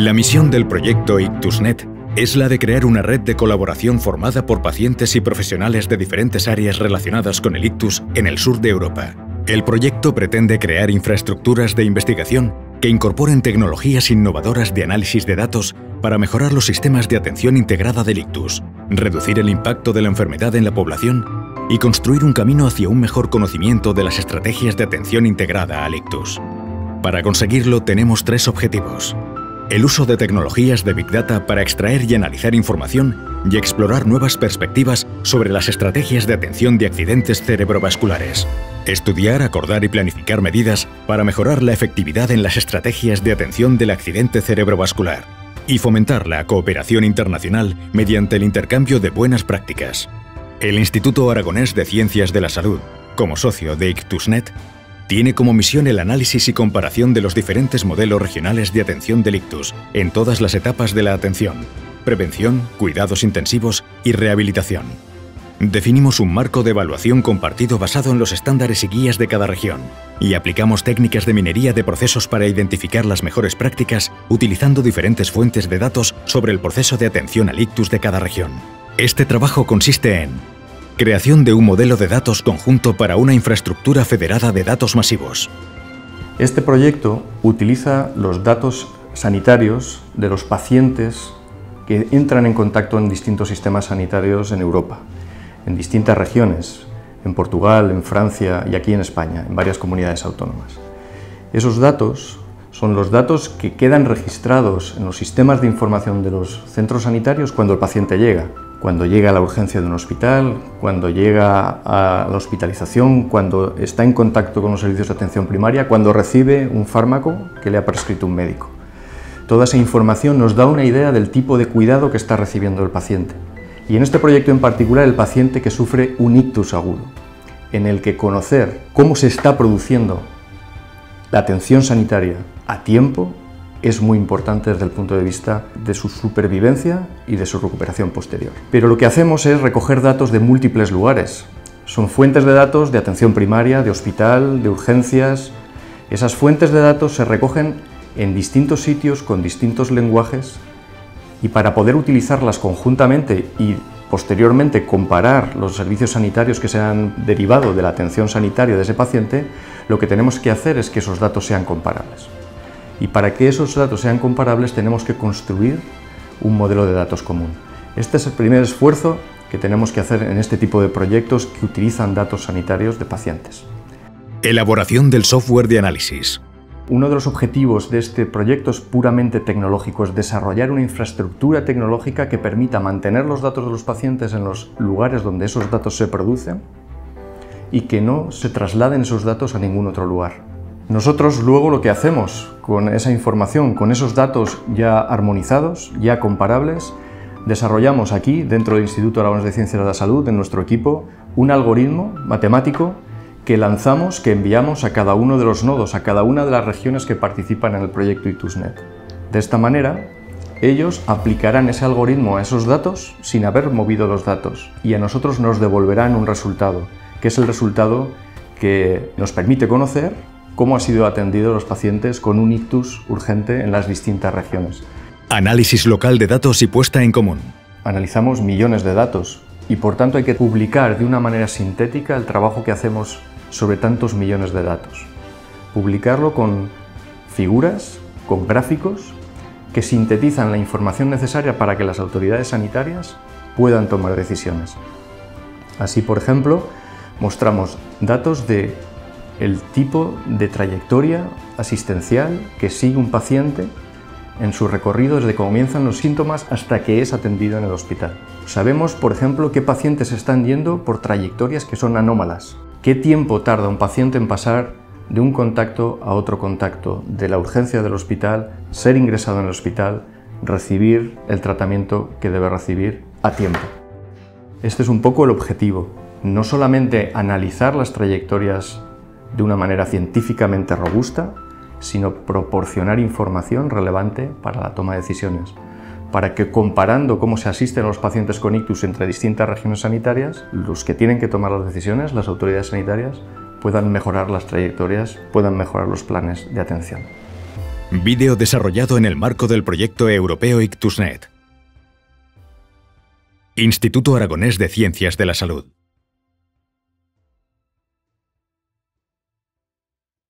La misión del proyecto IctusNet es la de crear una red de colaboración formada por pacientes y profesionales de diferentes áreas relacionadas con el ictus en el sur de Europa. El proyecto pretende crear infraestructuras de investigación que incorporen tecnologías innovadoras de análisis de datos para mejorar los sistemas de atención integrada del ictus, reducir el impacto de la enfermedad en la población y construir un camino hacia un mejor conocimiento de las estrategias de atención integrada al ictus. Para conseguirlo tenemos tres objetivos: el uso de tecnologías de Big Data para extraer y analizar información y explorar nuevas perspectivas sobre las estrategias de atención de accidentes cerebrovasculares. Estudiar, acordar y planificar medidas para mejorar la efectividad en las estrategias de atención del accidente cerebrovascular. Y fomentar la cooperación internacional mediante el intercambio de buenas prácticas. El Instituto Aragonés de Ciencias de la Salud, como socio de IctusNet, tiene como misión el análisis y comparación de los diferentes modelos regionales de atención del ictus en todas las etapas de la atención: prevención, cuidados intensivos y rehabilitación. Definimos un marco de evaluación compartido basado en los estándares y guías de cada región y aplicamos técnicas de minería de procesos para identificar las mejores prácticas utilizando diferentes fuentes de datos sobre el proceso de atención al ictus de cada región. Este trabajo consiste en creación de un modelo de datos conjunto para una infraestructura federada de datos masivos. Este proyecto utiliza los datos sanitarios de los pacientes que entran en contacto en distintos sistemas sanitarios en Europa, en distintas regiones, en Portugal, en Francia y aquí en España, en varias comunidades autónomas. Esos datos son los datos que quedan registrados en los sistemas de información de los centros sanitarios cuando el paciente llega a la urgencia de un hospital, cuando llega a la hospitalización, cuando está en contacto con los servicios de atención primaria, cuando recibe un fármaco que le ha prescrito un médico. Toda esa información nos da una idea del tipo de cuidado que está recibiendo el paciente. Y en este proyecto en particular, el paciente que sufre un ictus agudo, en el que conocer cómo se está produciendo la atención sanitaria a tiempo es muy importante desde el punto de vista de su supervivencia y de su recuperación posterior. Pero lo que hacemos es recoger datos de múltiples lugares. Son fuentes de datos de atención primaria, de hospital, de urgencias. Esas fuentes de datos se recogen en distintos sitios con distintos lenguajes y para poder utilizarlas conjuntamente y posteriormente comparar los servicios sanitarios que se han derivado de la atención sanitaria de ese paciente, lo que tenemos que hacer es que esos datos sean comparables. Y para que esos datos sean comparables tenemos que construir un modelo de datos común. Este es el primer esfuerzo que tenemos que hacer en este tipo de proyectos que utilizan datos sanitarios de pacientes. Elaboración del software de análisis. Uno de los objetivos de este proyecto es puramente tecnológico, es desarrollar una infraestructura tecnológica que permita mantener los datos de los pacientes en los lugares donde esos datos se producen y que no se trasladen esos datos a ningún otro lugar. Nosotros luego lo que hacemos con esa información, con esos datos ya armonizados, ya comparables, desarrollamos aquí, dentro del Instituto Aragonés de Ciencias de la Salud, en nuestro equipo, un algoritmo matemático que lanzamos, que enviamos a cada uno de los nodos, a cada una de las regiones que participan en el proyecto IctusNet. De esta manera, ellos aplicarán ese algoritmo a esos datos sin haber movido los datos y a nosotros nos devolverán un resultado, que es el resultado que nos permite conocer cómo han sido atendidos los pacientes con un ictus urgente en las distintas regiones. Análisis local de datos y puesta en común. Analizamos millones de datos y por tanto hay que publicar de una manera sintética el trabajo que hacemos sobre tantos millones de datos. Publicarlo con figuras, con gráficos que sintetizan la información necesaria para que las autoridades sanitarias puedan tomar decisiones. Así, por ejemplo, mostramos datos de el tipo de trayectoria asistencial que sigue un paciente en su recorrido desde que comienzan los síntomas hasta que es atendido en el hospital. Sabemos, por ejemplo, qué pacientes están yendo por trayectorias que son anómalas. ¿Qué tiempo tarda un paciente en pasar de un contacto a otro contacto, de la urgencia del hospital, ser ingresado en el hospital, recibir el tratamiento que debe recibir a tiempo? Este es un poco el objetivo, no solamente analizar las trayectorias de una manera científicamente robusta, sino proporcionar información relevante para la toma de decisiones, para que comparando cómo se asisten a los pacientes con ictus entre distintas regiones sanitarias, los que tienen que tomar las decisiones, las autoridades sanitarias, puedan mejorar las trayectorias, puedan mejorar los planes de atención. Vídeo desarrollado en el marco del proyecto europeo IctusNet. Instituto Aragonés de Ciencias de la Salud.